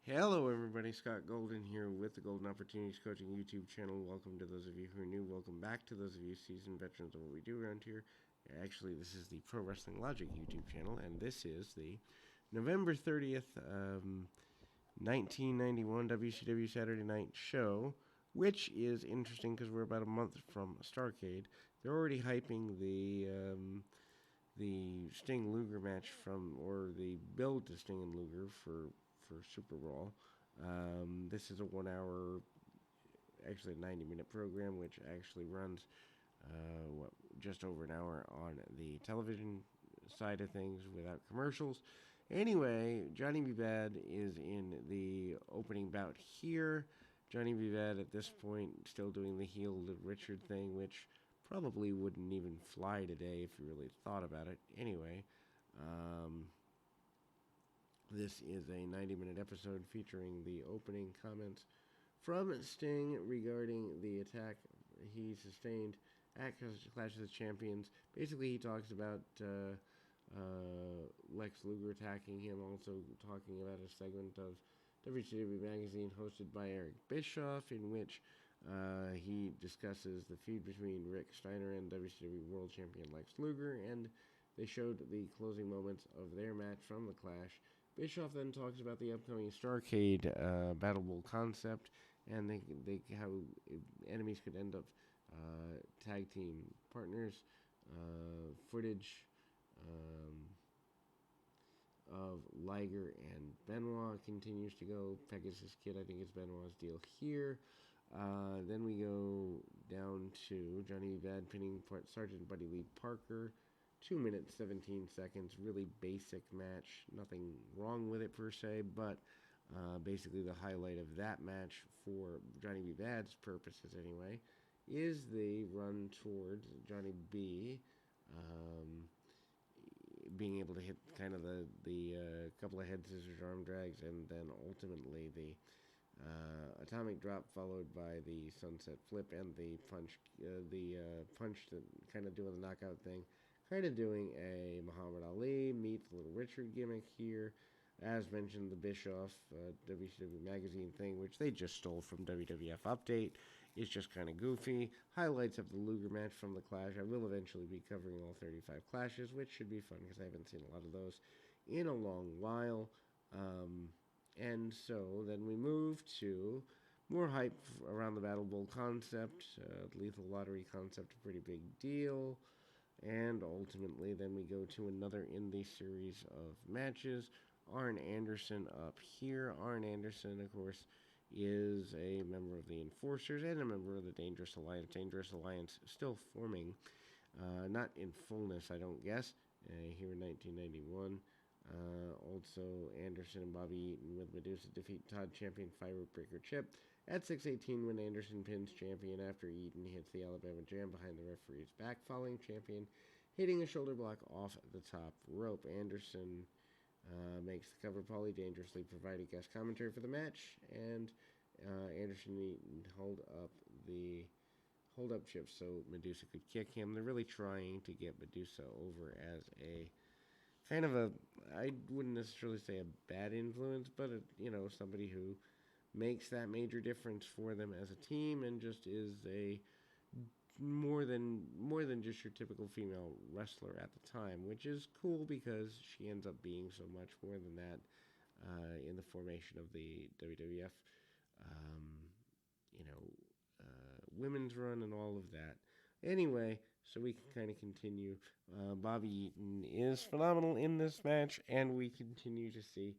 Hello, everybody. Scott Golden here with the Golden Opportunities Coaching YouTube channel. Welcome to those of you who are new. Welcome back to those of you seasoned veterans of what we do around here. Actually, this is the Pro Wrestling Logic YouTube channel, and this is the November 30th, 1991 WCW Saturday Night Show, which is interesting because we're about a month from Starrcade. They're already hyping the Sting Luger match or the build to Sting and Luger for Super Brawl. This is a 1 hour, actually a 90-minute program, which actually runs just over an hour on the television side of things without commercials. Anyway, Johnny B. Bad is in the opening bout here. Johnny B. Bad at this point still doing the heel Richard thing, which probably wouldn't even fly today if you really thought about it. Anyway, this is a 90-minute episode featuring the opening comments from Sting regarding the attack he sustained at Clash of the Champions. Basically, he talks about Lex Luger attacking him, also talking about a segment of WCW Magazine hosted by Eric Bischoff, in which he discusses the feud between Rick Steiner and WCW World Champion Lex Luger, and they showed the closing moments of their match from the Clash. Bischoff then talks about the upcoming Starrcade Battle Bowl concept and how enemies could end up tag team partners. Footage of Liger and Benoit continues to go. Pegasus Kid, I think it's Benoit's deal here. Then we go down to Johnny Bad pinning Sergeant Buddy Lee Parker. 2 minutes, 17 seconds. Really basic match. Nothing wrong with it per se, but basically the highlight of that match for Johnny B. Bad's purposes anyway is the run towards Johnny B. Being able to hit kind of the couple of head scissors arm drags, and then ultimately the atomic drop followed by the sunset flip and the punch that kind of doing the knockout thing, kind of doing a Muhammad Ali meets Little Richard gimmick here. As mentioned, the Bischoff WCW Magazine thing, which they just stole from WWF Update, is just kind of goofy. Highlights of the Luger match from the Clash. I will eventually be covering all 35 Clashes, which should be fun because I haven't seen a lot of those in a long while. And so then we move to more hype around the Battle Bowl concept. Lethal Lottery concept, a pretty big deal. And ultimately, then we go to another in the series of matches. Arn Anderson up here. Arn Anderson, of course, is a member of the Enforcers and a member of the Dangerous Alliance. Dangerous Alliance still forming, not in fullness, I don't guess, here in 1991. Also, Anderson and Bobby Eaton with Medusa defeat Todd Champion Firebreaker Chip at 6:18 when Anderson pins Champion after Eaton hits the Alabama Jam behind the referee's back, following Champion hitting a shoulder block off the top rope. Anderson makes the cover. Paulie dangerously provided guest commentary for the match, and Anderson and Eaton hold up Chip so Medusa could kick him. They're really trying to get Medusa over as a kind of I wouldn't necessarily say a bad influence, but somebody who makes that major difference for them as a team and just is a more than just your typical female wrestler at the time, which is cool because she ends up being so much more than that in the formation of the WWF, women's run and all of that. Anyway, so we can kind of continue. Bobby Eaton is phenomenal in this match, and we continue to see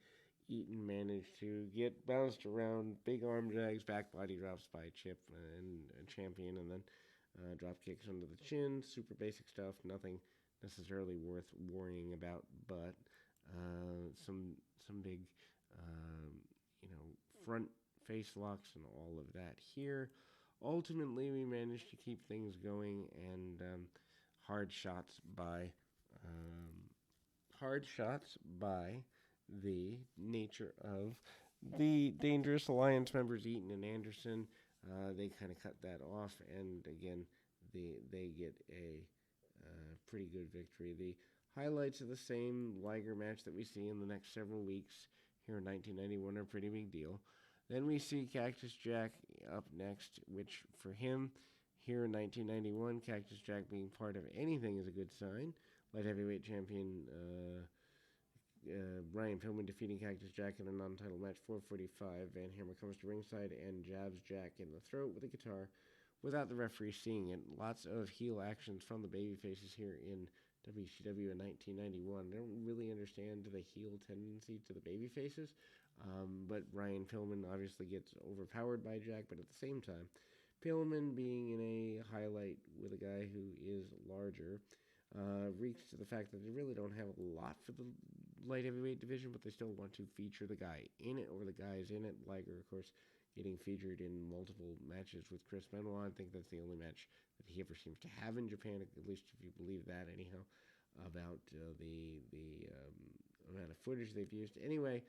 Eaton manage to get bounced around, big arm drags, back body drops by Chip and Champion, and then drop kicks under the chin. Super basic stuff, nothing necessarily worth worrying about, but some big, front face locks and all of that here. Ultimately, we managed to keep things going, and hard shots by the nature of the Dangerous Alliance members, Eaton and Anderson. They kind of cut that off, and again, they get a pretty good victory. The highlights of the same Liger match that we see in the next several weeks here in 1991 are a pretty big deal. Then we see Cactus Jack up next, which for him, here in 1991, Cactus Jack being part of anything is a good sign. Light heavyweight champion Brian Pillman defeating Cactus Jack in a non-title match, 4:45. Van Hammer comes to ringside and jabs Jack in the throat with a guitar without the referee seeing it. Lots of heel actions from the babyfaces here in WCW in 1991. I don't really understand the heel tendency to the babyfaces, but Brian Pillman obviously gets overpowered by Jack, but at the same time, Pillman being in a highlight with a guy who is larger reeks to the fact that they really don't have a lot for the light heavyweight division, but they still want to feature the guy in it or the guys in it. Liger, of course, getting featured in multiple matches with Chris Benoit. I think that's the only match that he ever seems to have in Japan, at least if you believe that, anyhow, about the amount of footage they've used. Anyway,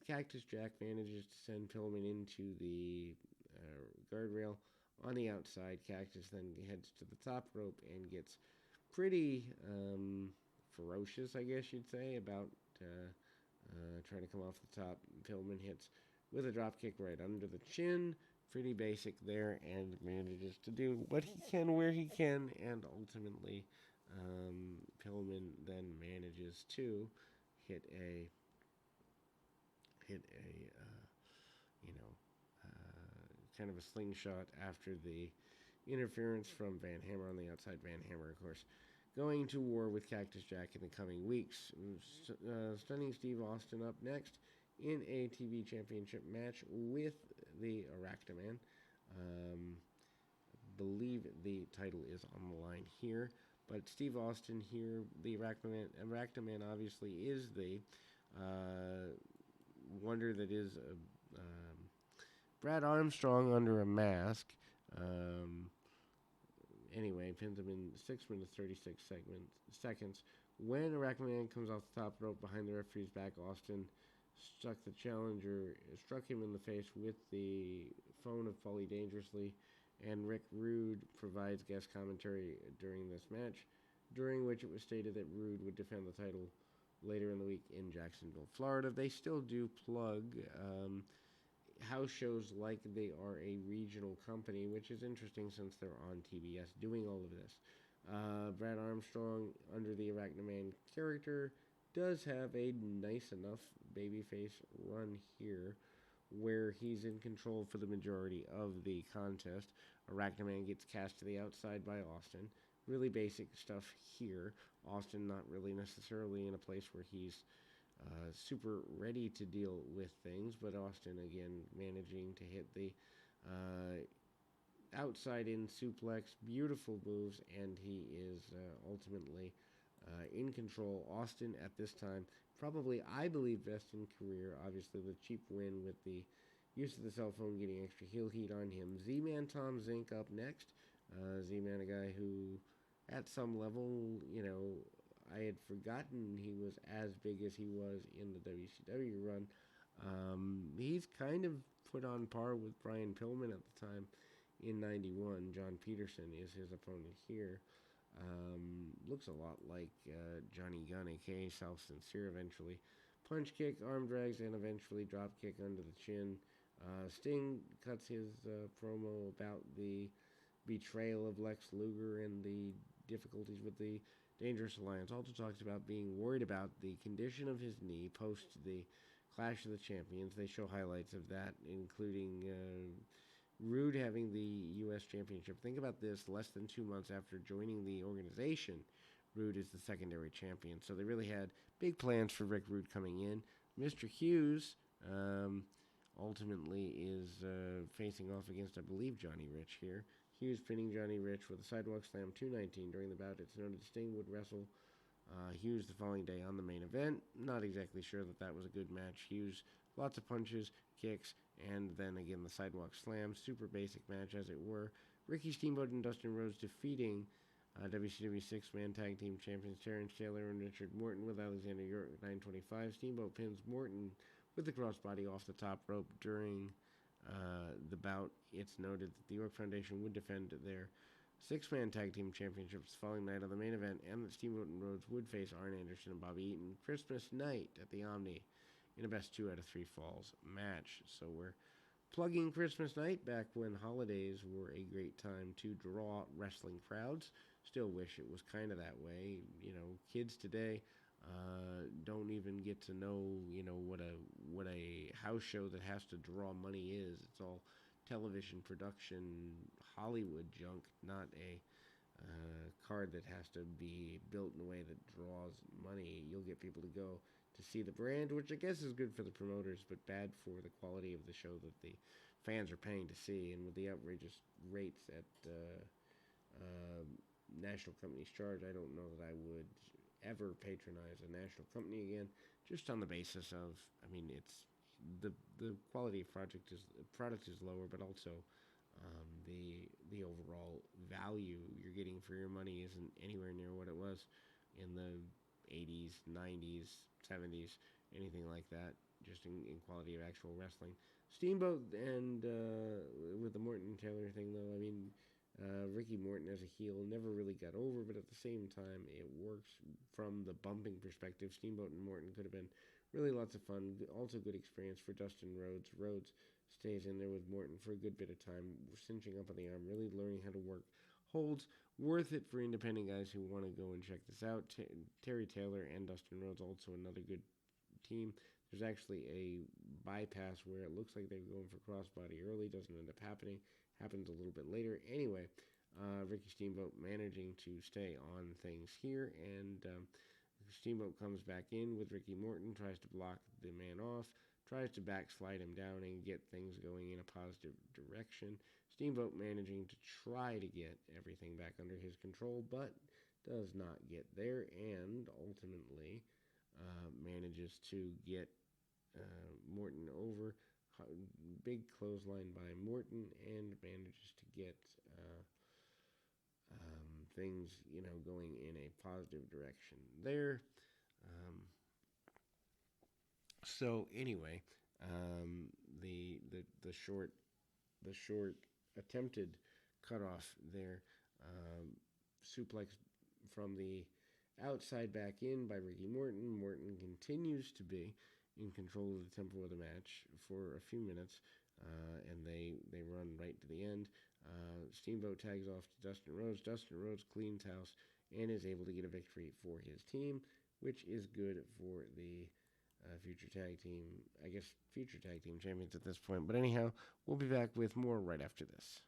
Cactus Jack manages to send Pillman into the guardrail on the outside. Cactus then heads to the top rope and gets pretty ferocious, I guess you'd say, about trying to come off the top. Pillman hits with a drop kick right under the chin. Pretty basic there, and manages to do what he can where he can, and ultimately Pillman then manages to hit a kind of a slingshot after the interference from Van Hammer on the outside. Van Hammer, of course, going to war with Cactus Jack in the coming weeks. Stunning Steve Austin up next in a TV championship match with the Arachnaman. Believe the title is on the line here, but Steve Austin here, the Arachnaman obviously is the wonder that is Brad Armstrong under a mask. Anyway, pins him in 6 minutes 36 seconds. When Arachnaman comes off the top rope behind the referee's back, Austin struck him in the face with the phone of Paulie Dangerously, and Rick Rude provides guest commentary during this match, during which it was stated that Rude would defend the title later in the week in Jacksonville, Florida. They still do plug house shows like they are a regional company, which is interesting since they're on TBS doing all of this. Brad Armstrong, under the Arachnaman character, does have a nice enough babyface run here where he's in control for the majority of the contest. Arachnaman gets cast to the outside by Austin. Really basic stuff here. Austin not really necessarily in a place where he's super ready to deal with things, but Austin again managing to hit the outside in suplex, beautiful moves, and he is ultimately in control. Austin at this time, probably I believe best in career. Obviously the cheap win with the use of the cell phone getting extra heel heat on him. Z-Man Tom Zink up next. Z-Man, a guy who at some level, I had forgotten he was as big as he was in the WCW run. He's kind of put on par with Brian Pillman at the time in 91. John Peterson is his opponent here. Looks a lot like Johnny Gunn, a.k.a. South Sincere eventually. Punch kick, arm drags, and eventually drop kick under the chin. Sting cuts his promo about the betrayal of Lex Luger and the difficulties with the Dangerous Alliance. Also talks about being worried about the condition of his knee post the Clash of the Champions. They show highlights of that, including Rude having the U.S. Championship. Think about this, less than 2 months after joining the organization, Rude is the secondary champion. So they really had big plans for Rick Rude coming in. Mr. Hughes ultimately is facing off against, I believe, Johnny Rich here. Hughes pinning Johnny Rich with a sidewalk slam, 2:19 during the bout. It's noted Sting would wrestle Hughes the following day on the main event. Not exactly sure that that was a good match. Hughes, lots of punches, kicks, and then again the sidewalk slam. Super basic match, as it were. Ricky Steamboat and Dustin Rhodes defeating WCW six-man tag team champions Terrence Taylor and Richard Morton with Alexander York at 9:25. Steamboat pins Morton with the crossbody off the top rope during the bout. It's noted that the York Foundation would defend their six-man tag team championships the following night of the main event, and that Steamboat and Rhodes would face Arn Anderson and Bobby Eaton Christmas night at the Omni in a best 2 out of 3 falls match. So we're plugging Christmas night back when holidays were a great time to draw wrestling crowds. Still wish it was kind of that way. Kids today don't even get to know, what a house show that has to draw money is. It's all television production, Hollywood junk, not a card that has to be built in a way that draws money. You'll get people to go to see the brand, which I guess is good for the promoters, but bad for the quality of the show that the fans are paying to see. And with the outrageous rates at national companies charge, I don't know that I would ever patronize a national company again, just on the basis of, it's the quality of product is lower, but also the overall value you're getting for your money isn't anywhere near what it was in the 80s, 90s, 70s, anything like that, just in quality of actual wrestling. Steamboat and with the Morton Taylor thing, though, Ricky Morton as a heel never really got over, but at the same time, it works from the bumping perspective. Steamboat and Morton could have been really lots of fun. Also, good experience for Dustin Rhodes. Rhodes stays in there with Morton for a good bit of time, cinching up on the arm, really learning how to work holds. Worth it for independent guys who want to go and check this out. Terry Taylor and Dustin Rhodes, also another good team. There's actually a bypass where it looks like they're going for crossbody early, doesn't end up happening. Happens a little bit later. Anyway, Ricky Steamboat managing to stay on things here, and Steamboat comes back in with Ricky Morton, tries to block the man off, tries to backslide him down and get things going in a positive direction. Steamboat managing to try to get everything back under his control, but does not get there, and ultimately manages to get Morton over. Big clothesline by Morton, and manages to get things, going in a positive direction there. So anyway, the short attempted cutoff there, suplex from the outside back in by Ricky Morton. Morton continues to be in control of the tempo of the match for a few minutes, and they run right to the end. Steamboat tags off to Dustin Rhodes. Dustin Rhodes cleans house and is able to get a victory for his team, which is good for the future tag team champions at this point. But anyhow, we'll be back with more right after this.